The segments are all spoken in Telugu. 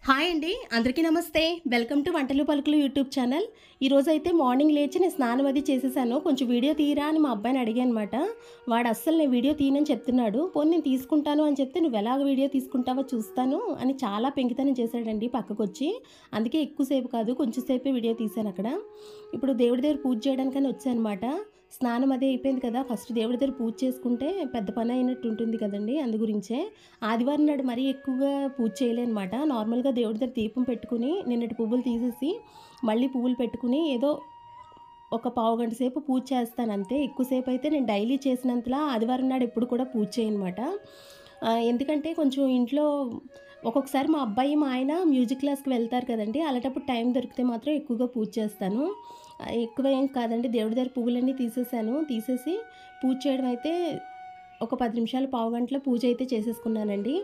హాయ్ అండి, అందరికీ నమస్తే. వెల్కమ్ టు వంటలు పలుకులు యూట్యూబ్ ఛానల్. ఈరోజైతే మార్నింగ్ లేచి నేను స్నానం అది చేసేసాను. కొంచెం వీడియో తీయరా అని మా అబ్బాయిని అడిగానమాట. వాడు అస్సలు నేను వీడియో తీయనని చెప్తున్నాడు. పోనీ నేను తీసుకుంటాను అని చెప్తే, నువ్వు ఎలాగ వీడియో తీసుకుంటావో చూస్తాను అని చాలా పెంకితనం చేశాడండి పక్కకొచ్చి. అందుకే ఎక్కువసేపు కాదు, కొంచెం సేపే వీడియో తీశాను అక్కడ. ఇప్పుడు దేవుడి దగ్గర పూజ చేయడానికని వచ్చానమాట. స్నానం అదే అయిపోయింది కదా, ఫస్ట్ దేవుడి దగ్గర పూజ చేసుకుంటే పెద్ద పని అయినట్టు ఉంటుంది కదండి. అందు గురించే ఆదివారం నాడు మరీ ఎక్కువగా పూజ చేయలేనమాట. నార్మల్గా దేవుడి దగ్గర దీపం పెట్టుకుని నిన్నటి పువ్వులు తీసేసి మళ్ళీ పువ్వులు పెట్టుకుని ఏదో ఒక పావు గంట సేపు పూజ చేస్తాను అంతే. ఎక్కువసేపు అయితే నేను డైలీ చేసినంతలా ఆదివారం నాడు ఎప్పుడు కూడా పూజ చేయనమాట. ఎందుకంటే కొంచెం ఇంట్లో ఒక్కొక్కసారి మా అబ్బాయి మా ఆయన మ్యూజిక్ క్లాస్కి వెళ్తారు కదండి, అలాంటప్పుడు టైం దొరికితే మాత్రం ఎక్కువగా పూజ చేస్తాను. ఎక్కువ ఏం కాదండి, దేవుడి దగ్గర పువ్వులన్నీ తీసేసి పూజ చేయడం అయితే ఒక 10 నిమిషాలు పావు గంటలో పూజ అయితే చేసేసుకున్నానండి.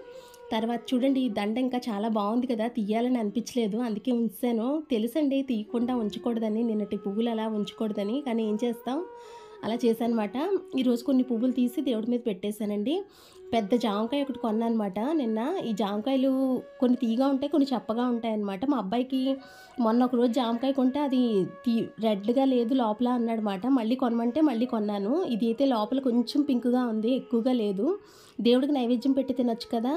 తర్వాత చూడండి, ఈ దండ ఇంకా చాలా బాగుంది కదా, తీయాలని అనిపించలేదు, అందుకే ఉంచాను. తెలుసండి తీయకుండా ఉంచకూడదని, నిన్నటి పువ్వులు అలా ఉంచకూడదని, కానీ ఏం చేస్తాం, అలా చేశానమాట. ఈరోజు కొన్ని పువ్వులు తీసి దేవుడి మీద పెట్టేశానండి. పెద్ద జామకాయ ఒకటి కొన్నానమాట నిన్న. ఈ జామకాయలు కొన్ని తీయగా ఉంటాయి, కొన్ని చప్పగా ఉంటాయన్నమాట. మా అబ్బాయికి మొన్న ఒకరోజు జామకాయ కొంటే అది రెడ్గా లేదు లోపల అన్నాడనమాట. మళ్ళీ కొనమంటే మళ్ళీ కొన్నాను. ఇది అయితే లోపల కొంచెం పింక్గా ఉంది, ఎక్కువగా లేదు. దేవుడికి నైవేద్యం పెట్టి తినొచ్చు కదా.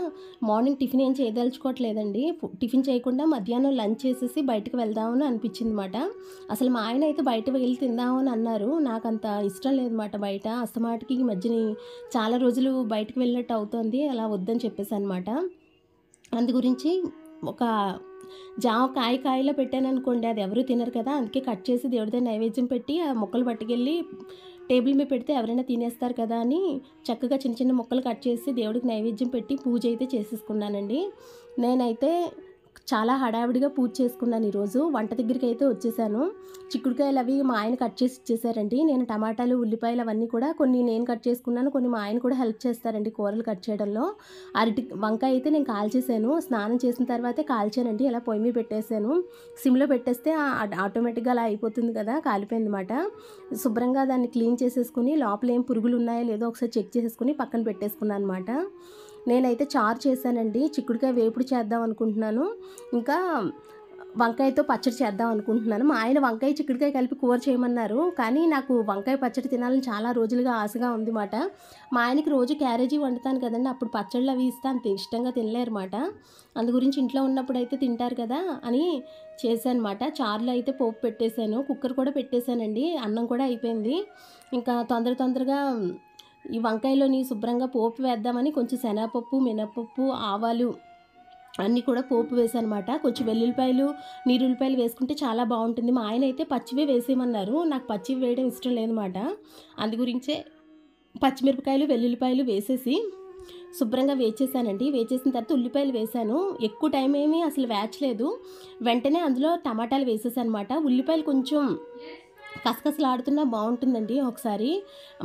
మార్నింగ్ టిఫిన్ ఏం చేయదలుచుకోవట్లేదండి. టిఫిన్ చేయకుండా మధ్యాహ్నం లంచ్ చేసేసి బయటకు వెళ్దామని అనిపించింది అనమాట. అసలు మా ఆయన అయితే బయట వెళ్ళి తిందామని అన్నారు. నాకు అంత ఇష్టం లేదన్నమాట బయట. అస్తమాటికి ఈ మధ్యని చాలా రోజులు బయటకు వెళ్ళినట్టు అవుతుంది, అలా వద్దని చెప్పేసి అనమాట. అందు గురించి ఒక కాయలో పెట్టాను అనుకోండి, అది ఎవరు తినరు కదా, అందుకే కట్ చేసి దేవుడి దగ్గర నైవేద్యం పెట్టి ఆ ముక్కలు పట్టుకెళ్ళి టేబుల్ మీద పెడితే ఎవరైనా తినేస్తారు కదా అని చక్కగా చిన్న చిన్న ముక్కలు కట్ చేసి దేవుడికి నైవేద్యం పెట్టి పూజ అయితే చేసేసుకున్నానండి. నేనైతే చాలా హడావిడిగా పూజ చేసుకున్నాను ఈరోజు. వంట దగ్గరికి అయితే వచ్చేసాను. చిక్కుడుకాయలు అవి మా ఆయన కట్ చేసి ఇచ్చేసారండి. నేను టమాటాలు, ఉల్లిపాయలు అవన్నీ కూడా కొన్ని నేను కట్ చేసుకున్నాను, కొన్ని మా ఆయన కూడా హెల్ప్ చేస్తారండి కూరలు కట్ చేయడంలో. వంకాయ అయితే నేను కాల్చేసాను. స్నానం చేసిన తర్వాతే కాల్చానండి. ఇలా పొయ్యి మీద పెట్టేశాను. సిమ్లో పెట్టేస్తే ఆటోమేటిక్గా అలా అయిపోతుంది కదా, కాలిపోయిందన్నమాట. శుభ్రంగా దాన్ని క్లీన్ చేసేసుకుని లోపల ఏం పురుగులు ఉన్నాయో లేదో ఒకసారి చెక్ చేసేసుకుని పక్కన పెట్టేసుకున్నాను అనమాట. నేనైతే చారు చేశానండి. చిక్కుడుకాయ వేపుడు చేద్దాం అనుకుంటున్నాను, ఇంకా వంకాయతో పచ్చడి చేద్దాం అనుకుంటున్నాను. మా ఆయన వంకాయ చిక్కుడుకాయ కలిపి కూర చేయమన్నారు, కానీ నాకు వంకాయ పచ్చడి తినాలని చాలా రోజులుగా ఆశగా ఉందిమాట. మా ఆయనకి రోజు క్యారేజీ వండుతాను కదండి, అప్పుడు పచ్చళ్ళు అవి ఇస్తే అంత ఇష్టంగా తినలేరన్నమాట. అందు గురించి ఇంట్లో ఉన్నప్పుడు అయితే తింటారు కదా అని చేశానమాట. చారులో అయితే పోపు పెట్టేశాను, కుక్కర్ కూడా పెట్టేశానండి, అన్నం కూడా అయిపోయింది. ఇంకా తొందరగా ఈ వంకాయలోని శుభ్రంగా పోపు వేద్దామని కొంచెం శనగపప్పు, మినపప్పు, ఆవాలు అన్నీ కూడా పోపు వేసానమాట. కొంచెం వెల్లుల్లిపాయలు, నీరుల్లిపాయలు వేసుకుంటే చాలా బాగుంటుంది. మా ఆయన అయితే పచ్చివే వేసేయమన్నారు, నాకు పచ్చివి వేయడం ఇష్టం లేదన్నమాట. అందు గురించే పచ్చిమిరపకాయలు, వెల్లుల్లిపాయలు వేసేసి శుభ్రంగా వేచేసానండి. వేచేసిన తర్వాత ఉల్లిపాయలు వేసాను. ఎక్కువ టైం ఏమీ అసలు వేచలేదు, వెంటనే అందులో టమాటాలు వేసేసానమాట. ఉల్లిపాయలు కొంచెం కసకసలాడుతున్నా బాగుంటుందండి. ఒకసారి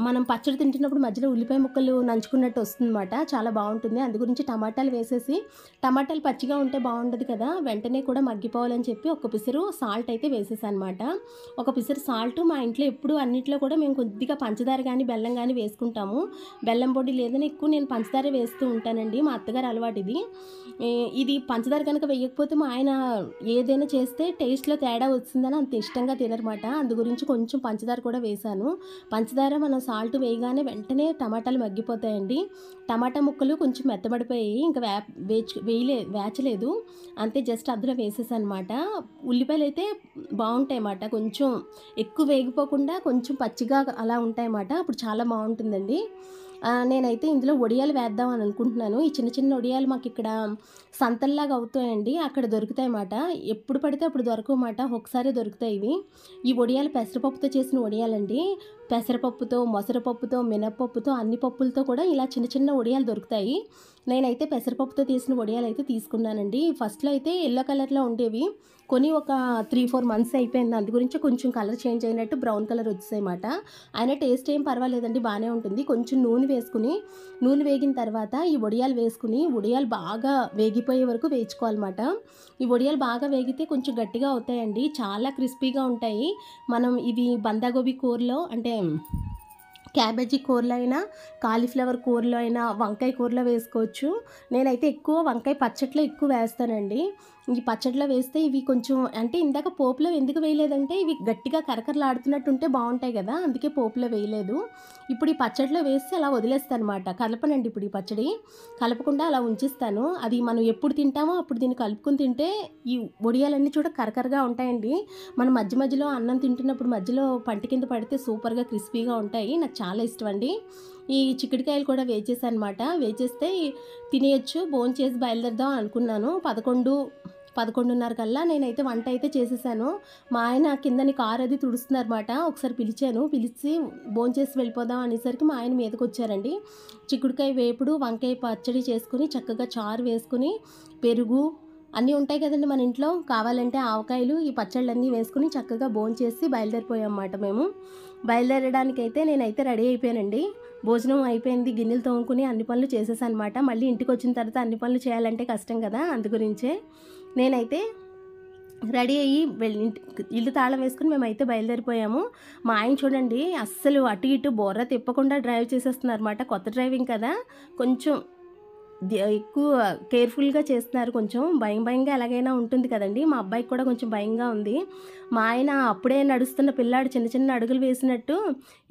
మనం పచ్చడి తింటున్నప్పుడు మధ్యలో ఉల్లిపాయ ముక్కలు నంచుకున్నట్టు వస్తుందన్నమాట, చాలా బాగుంటుంది. అందు గురించి టమాటాలు వేసేసి, టమాటాలు పచ్చిగా ఉంటే బాగుండదు కదా, వెంటనే కూడా మగ్గిపోవాలని చెప్పి ఒక పిసరు సాల్ట్ అయితే వేసేసానమాట. ఒక పిసరు సాల్ట్, మా ఇంట్లో ఎప్పుడు అన్నింటిలో కూడా మేము కొద్దిగా పంచదార కానీ బెల్లం కానీ వేసుకుంటాము. బెల్లం పొడి లేదని ఎక్కువ నేను పంచదార వేస్తూ ఉంటానండి, మా అత్తగారు అలవాటు ఇది. ఇది పంచదార కనుక వేయకపోతే మా ఆయన ఏదైనా చేస్తే టేస్ట్లో తేడా వచ్చిందని అంత ఇష్టంగా తినరమాట. అందు గురించి కొంచెం పంచదార కూడా వేసాను. పంచదార మనం సాల్ట్ వేయగానే వెంటనే టమాటాలు మగ్గిపోతాయండి. టమాటా ముక్కలు కొంచెం మెత్తబడిపోయాయి, ఇంకా వేచలేదు అంతే, జస్ట్ అందులో వేసేసానమాట. ఉల్లిపాయలు అయితే బాగుంటాయి అన్నమాట, కొంచెం ఎక్కువ వేగిపోకుండా కొంచెం పచ్చిగా అలా ఉంటాయన్నమాట, అప్పుడు చాలా బాగుంటుందండి. నేనైతే ఇందులో వడియాలు వేద్దాం అని అనుకుంటున్నాను. ఈ చిన్న చిన్న వడియాలు మాకు ఇక్కడ సంతల్లాగా అవుతాయండి, అక్కడ దొరుకుతాయి అన్నమాట. ఎప్పుడు పడితే అప్పుడు దొరకమాట, ఒకసారి దొరుకుతాయి ఇవి. ఈ వడియాలు పెసరపప్పుతో చేసిన వడియాలండి. పెసరపప్పుతో, మొసరపప్పుతో, మినపప్పుతో, అన్ని పప్పులతో కూడా ఇలా చిన్న చిన్న వడియాలు దొరుకుతాయి. నేనైతే పెసరపప్పుతో తీసిన వడియాలు అయితే తీసుకున్నానండి. ఫస్ట్లో అయితే ఎల్లో కలర్లో ఉండేవి, కొని ఒక 3-4 మంత్స్ అయిపోయింది. అందు గురించి కొంచెం కలర్ చేంజ్ అయినట్టు బ్రౌన్ కలర్ వచ్చాయన్నమాట. అయినా టేస్ట్ ఏం పర్వాలేదండి, బాగానే ఉంటుంది. కొంచెం నూనె వేగిన తర్వాత ఈ వడియాలు వేసుకుని, వడియాలు బాగా వేగిపోయే వరకు వేయించుకోవాలన్నమాట. ఈ వడియాలు బాగా వేగితే కొంచెం గట్టిగా అవుతాయండి, చాలా క్రిస్పీగా ఉంటాయి. మనం ఇవి బంధాగోబీ కూరలో అంటే క్యాబేజీ కూరలో అయినా, కాలీఫ్లవర్ కూరలో అయినా, వంకాయ కూరలో వేసుకోవచ్చు. నేనైతే ఎక్కువ వంకాయ పచ్చట్లో ఎక్కువ వేస్తానండి. ఈ పచ్చడిలో వేస్తే ఇవి కొంచెం అంటే ఇందాక పోపులో ఎందుకు వేయలేదంటే ఇవి గట్టిగా కరకరలాడుతున్నట్టు ఉంటే బాగుంటాయి కదా, అందుకే పోపులో వేయలేదు. ఇప్పుడు ఈ పచ్చడిలో వేసి అలా వదిలేస్తాను అనమాట. కలపనండి ఇప్పుడు ఈ పచ్చడి, కలపకుండా అలా ఉంచిస్తాను. అది మనం ఎప్పుడు తింటామో అప్పుడు దీన్ని కలుపుకొని తింటే ఈ వడియాలన్నీ చూడ కరకరగా ఉంటాయండి. మనం మధ్య మధ్యలో అన్నం తింటున్నప్పుడు మధ్యలో పంట కింద పడితే సూపర్గా క్రిస్పీగా ఉంటాయి. నాకు చాలా ఇష్టం అండి. ఈ చిక్కుడుకాయలు కూడా వేచేసానమాట. వేచేస్తే తినేయచ్చు, భోంచేసి బయలుదేరదాం అనుకున్నాను. 11:30 కల్లా నేనైతే వంట అయితే చేసేసాను. మా ఆయన కిందని కారు అది తుడుస్తున్నారన్నమాట. ఒకసారి పిలిచాను, పిలిచి భోంచేసి వెళ్ళిపోదాం అనేసరికి మా ఆయన మీదకి వచ్చారండి. చిక్కుడుకాయ వేపుడు, వంకాయ పచ్చడి చేసుకుని చక్కగా చారు వేసుకుని, పెరుగు అన్నీ ఉంటాయి కదండి మన ఇంట్లో, కావాలంటే ఆవకాయలు, ఈ పచ్చళ్ళన్నీ వేసుకుని చక్కగా భోంచేసి బయలుదేరిపోయామన్నమాట. మేము బయలుదేరడానికైతే నేనైతే రెడీ అయిపోయానండి. భోజనం అయిపోయింది, గిన్నెలు తోముకుని అన్ని పనులు చేసేసానమాట. మళ్ళీ ఇంటికి వచ్చిన తర్వాత అన్ని పనులు చేయాలంటే కష్టం కదా, అందుగురించే నేనైతే రెడీ అయ్యి ఇల్లు తాళం వేసుకుని మేమైతే బయలుదేరిపోయాము. మా ఆయన చూడండి అస్సలు అటు ఇటు బోర్ర తిప్పకుండా డ్రైవ్ చేసేస్తున్నారన్నమాట. కొత్త డ్రైవింగ్ కదా, కొంచెం ఎక్కువ కేర్ఫుల్గా చేస్తున్నారు. కొంచెం భయంగా ఎలాగైనా ఉంటుంది కదండి. మా అబ్బాయికి కూడా కొంచెం భయంగా ఉంది. మా ఆయన అప్పుడే నడుస్తున్న పిల్లాడు చిన్న అడుగులు వేసినట్టు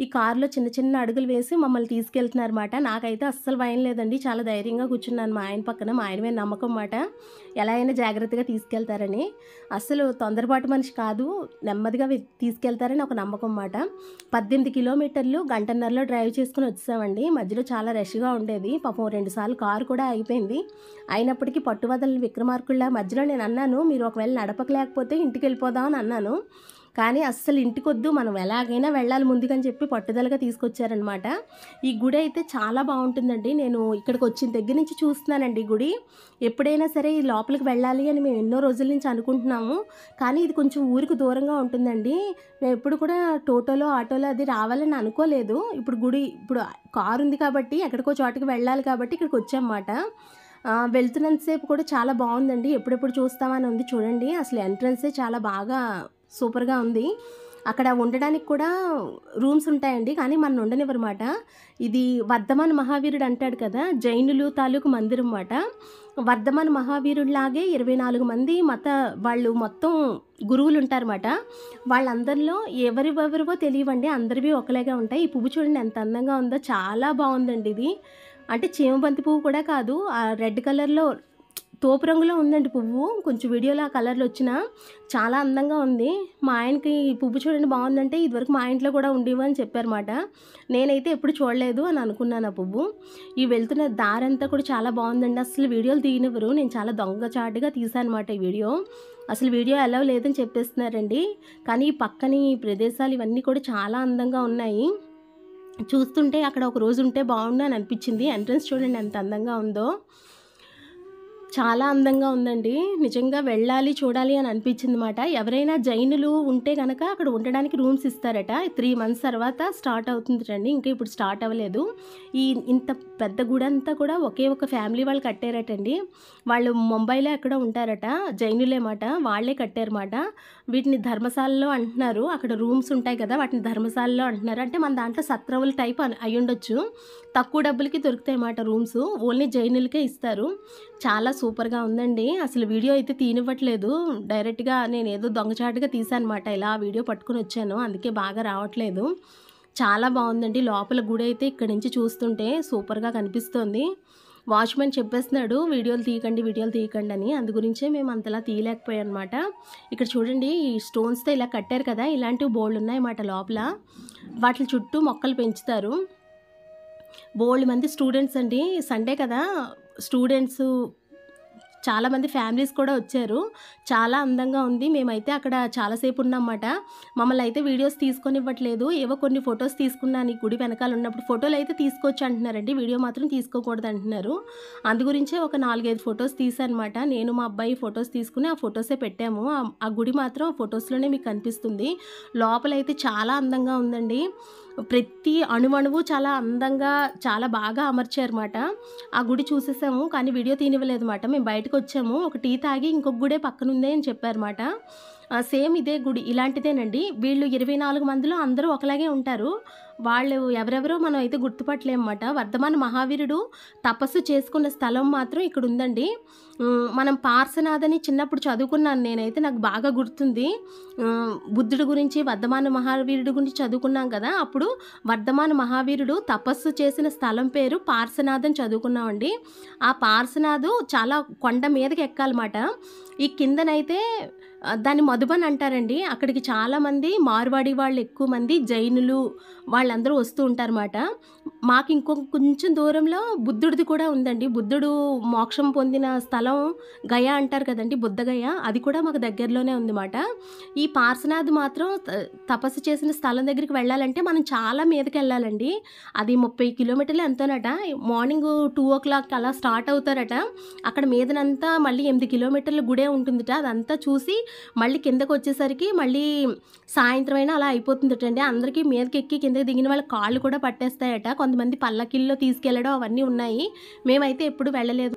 ఈ కారులో చిన్న అడుగులు వేసి మమ్మల్ని తీసుకెళ్తున్నారన్నమాట. నాకైతే అస్సలు భయం లేదండి, చాలా ధైర్యంగా కూర్చున్నాను మా ఆయన పక్కన. మా ఆయన మీద నమ్మకం మాట, ఎలా అయినా జాగ్రత్తగా తీసుకెళ్తారని. అస్సలు తొందరపాటు మనిషి కాదు, నెమ్మదిగా తీసుకెళ్తారని ఒక నమ్మకం మాట. 18 కిలోమీటర్లు గంటన్నరలో డ్రైవ్ చేసుకుని వచ్చామండి. మధ్యలో చాలా రష్గా ఉండేది. పాపం 2 సార్లు కారు కూడా ఆగిపోయింది. అయినప్పటికీ పట్టువదలని విక్రమార్కుళ్ళ మధ్యలో నేను అన్నాను, మీరు ఒకవేళ నడపకలేకపోతే ఇంటికి వెళ్ళిపోదాం అని అన్నాను. కానీ అస్సలు ఇంటికొద్దు, మనం ఎలాగైనా వెళ్ళాలి ముందుకని చెప్పి పట్టుదలగా తీసుకొచ్చారనమాట. ఈ గుడి అయితే చాలా బాగుంటుందండి. నేను ఇక్కడికి వచ్చిన దగ్గర నుంచి చూస్తున్నానండి ఈ గుడి. ఎప్పుడైనా సరే ఈ లోపలికి వెళ్ళాలి అని మేము ఎన్నో రోజుల నుంచి అనుకుంటున్నాము. కానీ ఇది కొంచెం ఊరికి దూరంగా ఉంటుందండి. మేము ఎప్పుడు కూడా ఆటోలో అది రావాలని అనుకోలేదు. ఇప్పుడు కారు ఉంది కాబట్టి ఎక్కడికో చోటుకి వెళ్ళాలి కాబట్టి ఇక్కడికి వచ్చామన్నమాట. వెళ్తున్నంతసేపు కూడా చాలా బాగుందండి. ఎప్పుడెప్పుడు చూస్తామని ఉంది చూడండి. అసలు ఎంట్రన్సే చాలా బాగా సూపర్గా ఉంది. అక్కడ ఉండడానికి కూడా రూమ్స్ ఉంటాయండి, కానీ మనం ఉండనివ్వరమాట. ఇది వర్ధమాన మహావీరుడు అంటాడు కదా, జైనులు తాలూకు మందిరం అన్నమాట. వర్ధమాన మహావీరుడిలాగే 24 మంది వాళ్ళు మొత్తం గురువులు ఉంటారన్నమాట. వాళ్ళందరిలో ఎవరివో తెలియవండి, అందరివి ఒకలాగా ఉంటాయి. ఈ పువ్వు చూడండి ఎంత అందంగా ఉందో, చాలా బాగుందండి ఇది. అంటే చీమబంతి పువ్వు కూడా కాదు, ఆ రెడ్ కలర్లో తోపు రంగులో ఉందండి పువ్వు. కొంచెం వీడియోలో ఆ కలర్లో వచ్చినా చాలా అందంగా ఉంది. మా ఆయనకి ఈ పువ్వు చూడండి బాగుందంటే ఇదివరకు మా ఇంట్లో కూడా ఉండేవి అని చెప్పారన్నమాట. నేనైతే ఎప్పుడు చూడలేదు అని అనుకున్నాను ఆ పువ్వు. ఈ వెళ్తున్న దారంతా కూడా చాలా బాగుందండి. అసలు వీడియోలు తీయనివ్వరు, నేను చాలా దొంగచాటుగా తీసాను అనమాట ఈ వీడియో. అసలు వీడియో ఎలా లేదని చెప్పేస్తున్నారండి. కానీ ఈ పక్కని ప్రదేశాలు ఇవన్నీ కూడా చాలా అందంగా ఉన్నాయి. చూస్తుంటే అక్కడ ఒక రోజు ఉంటే బాగుండు అని అనిపించింది. ఎంట్రన్స్ చూడండి ఎంత అందంగా ఉందో, చాలా అందంగా ఉందండి. నిజంగా వెళ్ళాలి, చూడాలి అని అనిపించింది మాట. ఎవరైనా జైనులు ఉంటే కనుక అక్కడ ఉండడానికి రూమ్స్ ఇస్తారట. 3 మంత్స్ తర్వాత స్టార్ట్ అవుతుంది రండి, ఇంకా ఇప్పుడు స్టార్ట్ అవ్వలేదు. ఇంత పెద్ద గుడి అంతా కూడా ఒకే ఒక ఫ్యామిలీ వాళ్ళు కట్టారటండి. వాళ్ళు ముంబైలో ఎక్కడో ఉంటారట, జైనులే మాట, వాళ్ళే కట్టారన్నమాట. వీటిని ధర్మశాలలో అంటున్నారు. అక్కడ రూమ్స్ ఉంటాయి కదా, వాటిని ధర్మశాలలో అంటున్నారు. అంటే మన దాంట్లో సత్రవుల టైప్ అయి ఉండొచ్చు. తక్కువ డబ్బులకి దొరుకుతాయి అన్నమాట రూమ్స్, ఓన్లీ జైనులకే ఇస్తారు. చాలా సూపర్గా ఉందండి. అసలు వీడియో అయితే తీనివ్వట్లేదు, డైరెక్ట్గా నేను ఏదో దొంగచాటుగా తీసానమాట. ఇలా వీడియో పట్టుకుని వచ్చాను, అందుకే బాగా రావట్లేదు. చాలా బాగుందండి. లోపల గుడి అయితే ఇక్కడి నుంచి చూస్తుంటే సూపర్గా కనిపిస్తుంది. వాచ్మెన్ చెప్పేస్తున్నాడు వీడియోలు తీయకండి అని. అందు గురించే మేము అంతలా తీయలేకపోయాం అనమాట. ఇక్కడ చూడండి ఈ స్టోన్స్తో ఇలా కట్టారు కదా, ఇలాంటివి బోల్డ్ ఉన్నాయన్నమాట లోపల. వాటి చుట్టూ మొక్కలు పెంచుతారు. బోల్డ్ మంది స్టూడెంట్స్ అండి, సండే కదా, స్టూడెంట్స్ చాలామంది ఫ్యామిలీస్ కూడా వచ్చారు. చాలా అందంగా ఉంది. మేమైతే అక్కడ చాలాసేపు ఉన్నామన్నమాట. మమ్మల్ని అయితే వీడియోస్ తీసుకొని ఇవ్వట్లేదు. ఏవో కొన్ని ఫొటోస్ తీసుకున్నాను ఈ గుడి వెనకాల ఉన్నప్పుడు. ఫోటోలు అయితే తీసుకోవచ్చు అంటున్నారండి, వీడియో మాత్రం తీసుకోకూడదు అంటున్నారు. అందు గురించే ఒక 4-5 ఫొటోస్ తీసానమాట. నేను మా అబ్బాయి ఫొటోస్ తీసుకుని ఆ ఫొటోసే పెట్టాము. ఆ గుడి మాత్రం ఫొటోస్లోనే మీకు కనిపిస్తుంది. లోపలైతే చాలా అందంగా ఉందండి. ప్రతి అణువణువు చాలా అందంగా చాలా బాగా అమర్చారన్నమాట. ఆ గుడి చూసేసాము, కానీ వీడియో తీనివ్వలేదు మాట. మేము బయటకు వచ్చాము, ఒక టీ తాగి ఇంకొక గుడే పక్కనుందే అని చెప్పారన్నమాట. సేమ్ ఇదే గుడి ఇలాంటిదేనండి. వీళ్ళు 24 మందిలో అందరూ ఒకలాగే ఉంటారు. వాళ్ళు ఎవరెవరో మనం అయితే గుర్తుపట్టలేమన్నమాట. వర్ధమాన మహావీరుడు తపస్సు చేసుకున్న స్థలం మాత్రం ఇక్కడుందండి. మనం పార్శ్వనాథని చిన్నప్పుడు చదువుకున్నాను నేనైతే, నాకు బాగా గుర్తుంది. బుద్ధుడి గురించి, వర్ధమాన మహావీరుడి గురించి చదువుకున్నాం కదా! అప్పుడు వర్ధమాన మహావీరుడు తపస్సు చేసిన స్థలం పేరు పార్శ్వనాథ్ అని చదువుకున్నామండి. ఆ పార్శ్వనాథ్ చాలా కొండ మీదకి ఎక్కాలన్నమాట. ఈ కిందనైతే దాన్ని మధుబన్ అంటారండి. అక్కడికి చాలామంది మార్వాడి వాళ్ళు, ఎక్కువ మంది జైనులు వాళ్ళందరూ వస్తూ ఉంటారన్నమాట. మాకు కొంచెం దూరంలో బుద్ధుడిది కూడా ఉందండి. బుద్ధుడు మోక్షం పొందిన స్థలం గయా అంటారు కదండి, బుద్ధగయ, అది కూడా మాకు దగ్గరలోనే ఉందన్నమాట. ఈ పార్శ్వనాథ్ మాత్రం తపస్సు చేసిన స్థలం దగ్గరికి వెళ్ళాలంటే మనం చాలా మీదకి వెళ్ళాలండి. అది 30 కిలోమీటర్లు ఎంతోనట. మార్నింగ్ 2:00 అలా స్టార్ట్ అవుతారట. అక్కడ మీదనంతా మళ్ళీ 8 కిలోమీటర్ల గుడే ఉంటుందిట. అదంతా చూసి మళ్ళీ కిందకు వచ్చేసరికి మళ్ళీ సాయంత్రం అయినా అలా అయిపోతుందటండి. అందరికీ మీదకి ఎక్కి కిందకి దిగిన వాళ్ళ కాళ్ళు కూడా పట్టేస్తాయట. కొంతమంది పల్లకిల్లో తీసుకెళ్ళడం అవన్నీ ఉన్నాయి. మేమైతే ఎప్పుడు వెళ్ళలేదు.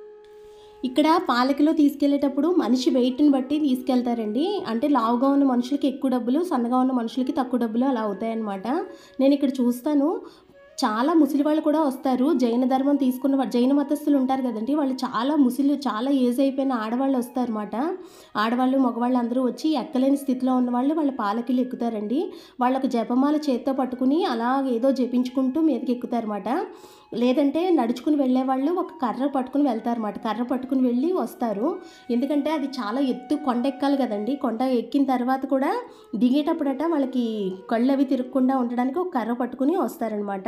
ఇక్కడ పాలకిలో తీసుకెళ్లేటప్పుడు మనిషి వెయిట్ని బట్టి తీసుకెళ్తారండి. అంటే లావుగా ఉన్న మనుషులకి ఎక్కువ డబ్బులు, సన్నగా ఉన్న మనుషులకి తక్కువ డబ్బులు అలా అవుతాయన్నమాట. నేను ఇక్కడ చూస్తాను చాలా ముసలి వాళ్ళు కూడా వస్తారు. జైన ధర్మం తీసుకున్న జైన మతస్థులు ఉంటారు కదండి, వాళ్ళు చాలా చాలా ఏజ్ అయిపోయిన ఆడవాళ్ళు వస్తారన్నమాట. ఆడవాళ్ళు మగవాళ్ళు అందరూ వచ్చి ఎక్కలేని స్థితిలో ఉన్నవాళ్ళు వాళ్ళ పాలకిలు ఎక్కుతారండి. వాళ్ళకు జపమాల చేత్తో పట్టుకుని అలా ఏదో జపించుకుంటూ మీదకి ఎక్కుతారన్నమాట. లేదంటే నడుచుకుని వెళ్ళేవాళ్ళు ఒక కర్ర పట్టుకుని వెళ్తారన్నమాట. కర్ర పట్టుకుని వెళ్ళి వస్తారు. ఎందుకంటే అది చాలా ఎత్తు కొండ ఎక్కాలి కదండి. కొండ ఎక్కిన తర్వాత కూడా దిగేటప్పుడట వాళ్ళకి కళ్ళు అవి తిరగకుండా ఉండడానికి ఒక కర్ర పట్టుకుని వస్తారనమాట.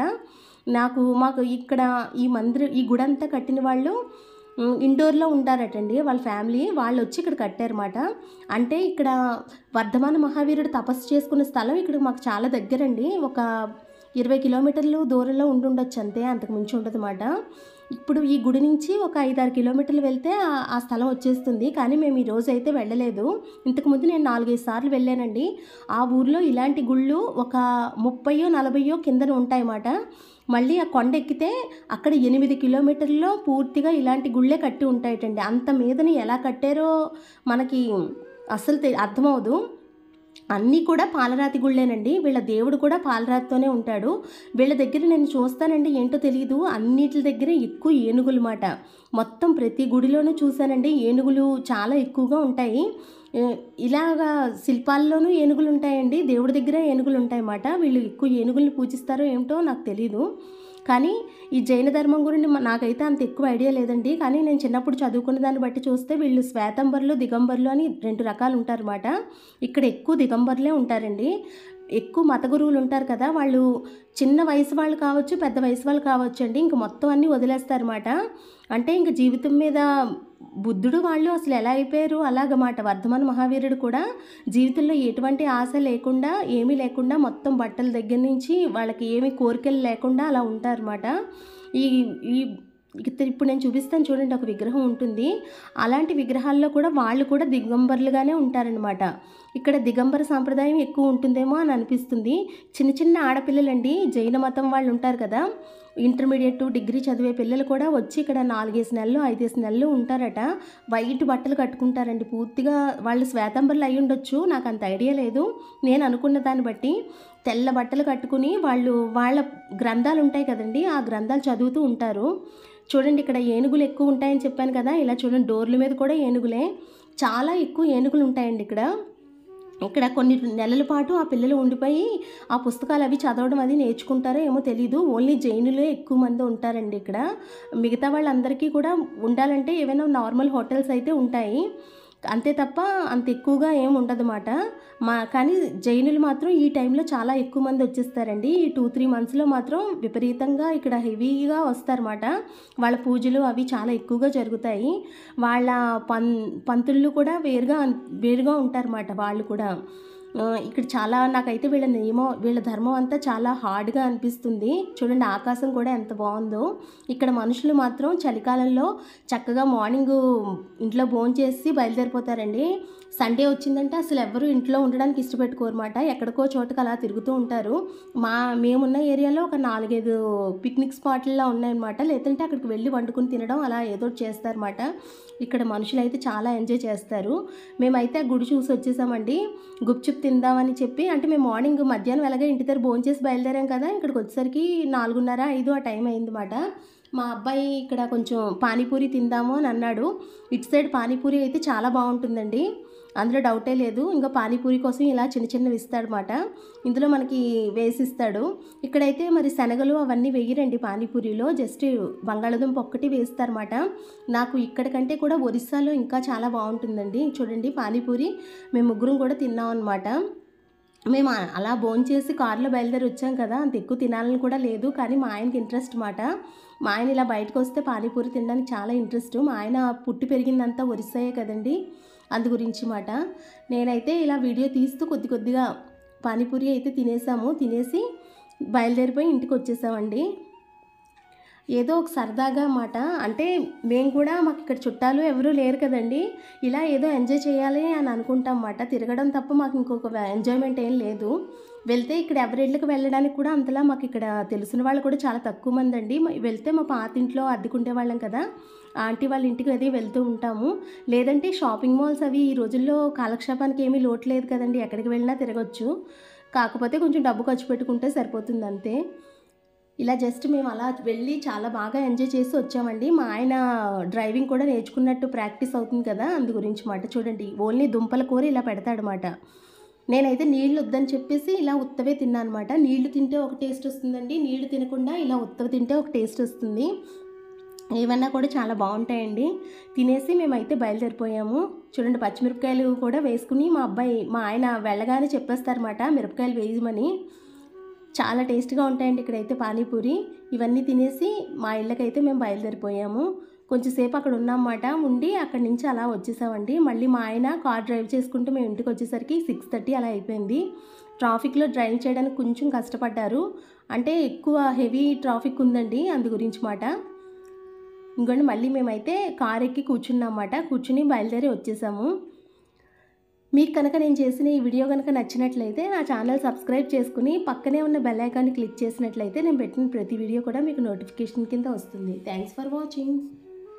మాకు ఇక్కడ ఈ గుడి అంతా కట్టిన వాళ్ళు ఇండోర్లో ఉంటారటండి. వాళ్ళ ఫ్యామిలీ వాళ్ళు వచ్చి ఇక్కడ కట్టారన్నమాట. అంటే ఇక్కడ వర్ధమాన మహావీరుడు తపస్సు చేసుకున్న స్థలం ఇక్కడ మాకు చాలా దగ్గరండి. ఒక 20 కిలోమీటర్లు దూరంలో ఉండుండొచ్చు అంతే, అంతకు మించి ఉండదన్నమాట. ఇప్పుడు ఈ గుడి నుంచి ఒక 5-6 కిలోమీటర్లు వెళ్తే ఆ స్థలం వచ్చేస్తుంది. కానీ మేము ఈరోజు అయితే వెళ్ళలేదు. ఇంతకుముందు నేను 4-5 సార్లు వెళ్ళానండి. ఆ ఊర్లో ఇలాంటి గుళ్ళు ఒక 30-40 కిందన ఉంటాయన్నమాట. మళ్ళీ ఆ కొండ ఎక్కితే అక్కడ 8 కిలోమీటర్లలో పూర్తిగా ఇలాంటి గుళ్ళే కట్టి ఉంటాయటండి. అంత మీదని ఎలా కట్టారో మనకి అసలు అర్థమవదు. అన్నీ కూడా పాలరాతి గుళ్ళేనండి. వీళ్ళ దేవుడు కూడా పాలరాతితోనే ఉంటాడు. వీళ్ళ దగ్గర నేను చూస్తానండి, ఏంటో తెలియదు, అన్నిటి దగ్గర ఎక్కువ ఏనుగులు మాట. మొత్తం ప్రతి గుడిలోనూ చూశానండి, ఏనుగులు చాలా ఎక్కువగా ఉంటాయి. ఇలాగా శిల్పాల్లోనూ ఏనుగులు ఉంటాయండి, దేవుడి దగ్గర ఏనుగులు ఉంటాయన్నమాట. వీళ్ళు ఎక్కువ ఏనుగులను పూజిస్తారో ఏమిటో నాకు తెలీదు. కానీ ఈ జైన ధర్మం గురించి నాకైతే అంత ఎక్కువ ఐడియా లేదండి. కానీ నేను చిన్నప్పుడు చదువుకున్న దాన్ని బట్టి చూస్తే వీళ్ళు శ్వేతంబర్లు, దిగంబర్లు అని 2 రకాలు ఉంటారన్నమాట. ఇక్కడ ఎక్కువ దిగంబర్లే ఉంటారండి. ఎక్కువ మత గురువులు ఉంటారు కదా, వాళ్ళు చిన్న వయసు వాళ్ళు కావచ్చు, పెద్ద వయసు వాళ్ళు కావచ్చు అండి, ఇంక మొత్తం అన్నీ వదిలేస్తారన్నమాట. అంటే ఇంక జీవితం మీద బుద్ధుడు వాళ్ళు అసలు ఎలా అయిపోయారు అలాగమాట. వర్ధమాన మహావీరుడు కూడా జీవితంలో ఎటువంటి ఆశ లేకుండా, ఏమీ లేకుండా, మొత్తం బట్టల దగ్గర నుంచి వాళ్ళకి ఏమీ కోరికలు లేకుండా అలా ఉంటారన్నమాట. ఈ ఈ ఇప్పుడు నేను చూపిస్తాను చూడండి, ఒక విగ్రహం ఉంటుంది. అలాంటి విగ్రహాల్లో కూడా వాళ్ళు కూడా దిగంబర్లుగానే ఉంటారనమాట. ఇక్కడ దిగంబర సాంప్రదాయం ఎక్కువ ఉంటుందేమో అని అనిపిస్తుంది. చిన్న చిన్న ఆడపిల్లలండి, జైన మతం వాళ్ళు ఉంటారు కదా, ఇంటర్మీడియట్ డిగ్రీ చదివే పిల్లలు కూడా వచ్చి ఇక్కడ 4 నెలలు 5 నెలలు ఉంటారట. వైట్ బట్టలు కట్టుకుంటారండి. పూర్తిగా వాళ్ళు శ్వేతంబర్లు అయి ఉండొచ్చు, నాకు అంత ఐడియా లేదు. నేను అనుకున్న దాన్ని బట్టి తెల్ల బట్టలు కట్టుకుని వాళ్ళ గ్రంథాలు ఉంటాయి కదండి, ఆ గ్రంథాలు చదువుతూ ఉంటారు. చూడండి ఇక్కడ ఏనుగులు ఎక్కువ ఉంటాయని చెప్పాను కదా, ఇలా చూడండి డోర్ల మీద కూడా ఏనుగులే, చాలా ఎక్కువ ఏనుగులు ఉంటాయండి ఇక్కడ కొన్ని నెలల పాటు ఆ పిల్లలు ఉండిపోయి ఆ పుస్తకాలు అవి చదవడం అది నేర్చుకుంటారో ఏమో తెలీదు. ఓన్లీ జైనులే ఎక్కువ మంది ఉంటారండి ఇక్కడ. మిగతా వాళ్ళందరికీ కూడా ఉండాలంటే ఏవైనా నార్మల్ హోటల్స్ అయితే ఉంటాయి, అంతే తప్ప అంత ఎక్కువగా ఏమి ఉండదన్నమాట. కానీ జైనులు మాత్రం ఈ టైంలో చాలా ఎక్కువ మంది వచ్చేస్తారండి. ఈ 2-3 మంత్స్లో మాత్రం విపరీతంగా ఇక్కడ హెవీగా వస్తారన్నమాట. వాళ్ళ పూజలు అవి చాలా ఎక్కువగా జరుగుతాయి. వాళ్ళ పంతుళ్ళు కూడా వేరుగా ఉంటారన్నమాట. వాళ్ళు కూడా ఇక్కడ చాలా, నాకైతే వీళ్ళ ధర్మం అంతా చాలా హార్డ్గా అనిపిస్తుంది. చూడండి ఆకాశం కూడా ఎంత బాగుందో. ఇక్కడ మనుషులు మాత్రం చలికాలంలో చక్కగా మార్నింగ్ ఇంట్లో భోంచేసి బయలుదేరిపోతారండి. సండే వచ్చిందంటే అసలు ఎవ్వరూ ఇంట్లో ఉండడానికి ఇష్టపెట్టుకోరమాట. ఎక్కడికో చోటకి అలా తిరుగుతూ ఉంటారు. మేమున్న ఏరియాలో ఒక 4, 5 పిక్నిక్ స్పాట్‌ల్లా ఉన్నాయన్నమాట. లేదంటే అక్కడికి వెళ్ళి వండుకొని తినడం అలా ఏదో ఒకటి చేస్తారన్నమాట. ఇక్కడ మనుషులైతే చాలా ఎంజాయ్ చేస్తారు. మేమైతే ఆ గుడి చూసి వచ్చేసామండి. గుప్‌చుప్ తిందామని చెప్పి అంటే మేము మార్నింగ్ మధ్యాహ్నం ఎలాగో ఇంటి దగ్గర భోంచేసి బయలుదేరాం కదా! ఇక్కడికి వచ్చేసరికి 4:30, 5 ఆ టైం అయిందన్నమాట. మా అబ్బాయి ఇక్కడ కొంచెం పానీపూరి తిందాము అని అన్నాడు. ఇటు సైడ్ పానీపూరి అయితే చాలా బాగుంటుందండి, అందులో డౌటే లేదు. ఇంకా పానీపూరి కోసం ఇలా చిన్న చిన్నవి ఇస్తాడనమాట. ఇందులో మనకి వేసిస్తాడు. ఇక్కడైతే మరి శనగలు అవన్నీ వేయరండి పానీపూరిలో, జస్ట్ బంగాళదుంప ఒక్కటి వేస్తారన్నమాట. నాకు ఇక్కడ కంటే కూడా ఒరిస్సాలో ఇంకా చాలా బాగుంటుందండి. చూడండి పానీపూరి మేము ముగ్గురం కూడా తిన్నాం అనమాట. మేము అలా భోంచేసి కారులో బయలుదేరి వచ్చాం కదా, అంత ఎక్కువ తినాలని కూడా లేదు. కానీ మా ఆయనకి ఇంట్రెస్ట్ మాట. మా ఆయన ఇలా బయటకు వస్తే పానీపూరి తినడానికి చాలా ఇంట్రెస్ట్. మా ఆయన పుట్టి పెరిగిందంతా ఒరిస్సాయే కదండి, అందు గురించి మాట. నేనైతే ఇలా వీడియో తీస్తూ కొద్దిగా పానీపూరి అయితే తినేసి బయలుదేరిపోయి ఇంటికి వచ్చేసామండి. ఏదో ఒక సరదాగా మాట. అంటే మేము కూడా మాకు ఇక్కడ చుట్టాలు ఎవరూ లేరు కదండి, ఇలా ఏదో ఎంజాయ్ చేయాలి అని అనుకుంటాం మాట. తిరగడం తప్ప మాకు ఇంకొక ఎంజాయ్మెంట్ ఏం లేదు. వెళ్తే ఇక్కడ ఎవరిళ్ళకి వెళ్ళడానికి కూడా అంతలా మాకు ఇక్కడ తెలిసిన వాళ్ళు కూడా చాలా తక్కువ మంది అండి. వెళ్తే మా పాత ఇంట్లో అద్దెకుంటే వాళ్ళం కదా, ఆంటీ వాళ్ళ ఇంటికి అది వెళ్తూ ఉంటాము. లేదంటే షాపింగ్ మాల్స్ అవి ఈ రోజుల్లో కాలక్షేపానికి ఏమీ లోటు లేదు కదండి, ఎక్కడికి వెళ్ళినా తిరగచ్చు. కాకపోతే కొంచెం డబ్బు ఖర్చు పెట్టుకుంటే సరిపోతుంది అంతే. ఇలా జస్ట్ మేము అలా వెళ్ళి చాలా బాగా ఎంజాయ్ చేసి వచ్చామండి. మా ఆయన డ్రైవింగ్ కూడా నేర్చుకున్నట్టు ప్రాక్టీస్ అవుతుంది కదా, అందు గురించి మాట. చూడండి ఓన్లీ దుంపల కూర ఇలా పెడతాడనమాట. నేనైతే నీళ్ళు వద్దని చెప్పేసి ఇలా ఉత్తవే తిన్నాను అనమాట. నీళ్లు తింటే ఒక టేస్ట్ వస్తుందండి, నీళ్లు తినకుండా ఇలా ఉత్తవ తింటే ఒక టేస్ట్ వస్తుంది. ఏమన్నా కూడా చాలా బాగుంటాయండి. తినేసి మేమైతే బయలుదేరిపోయాము. చూడండి పచ్చిమిరపకాయలు కూడా వేసుకుని మా ఆయన వెళ్ళగానే చెప్పేస్తారన్నమాట మిరపకాయలు వేయమని. చాలా టేస్ట్గా ఉంటాయండి ఇక్కడైతే పానీపూరి. ఇవన్నీ తినేసి మా ఇళ్ళకైతే మేము బయలుదేరిపోయాము. కొంచెంసేపు అక్కడ ఉన్నామన్నమాట. ఉండి అక్కడి నుంచి అలా వచ్చేసామండి. మళ్ళీ మా ఆయన కార్ డ్రైవ్ చేసుకుంటూ మేము ఇంటికి వచ్చేసరికి 6:30 అలా అయిపోయింది. ట్రాఫిక్లో డ్రైవ్ చేయడానికి కొంచెం కష్టపడ్డారు. అంటే ఎక్కువ హెవీ ట్రాఫిక్ ఉందండి, అందు గురించి మాట. ఇంకోండి మళ్ళీ మేమైతే కార్ ఎక్కి కూర్చున్నామన్నమాట. కూర్చుని బయలుదేరి వచ్చేసాము. మీకు కనుక నేను చేసిన ఈ వీడియో కనుక నచ్చినట్లయితే నా ఛానల్ సబ్స్క్రైబ్ చేసుకుని పక్కనే ఉన్న బెల్ ఐకాన్ని క్లిక్ చేసినట్లయితే నేను పెట్టిన ప్రతి వీడియో కూడా మీకు నోటిఫికేషన్ కింద వస్తుంది. Thanks for watching.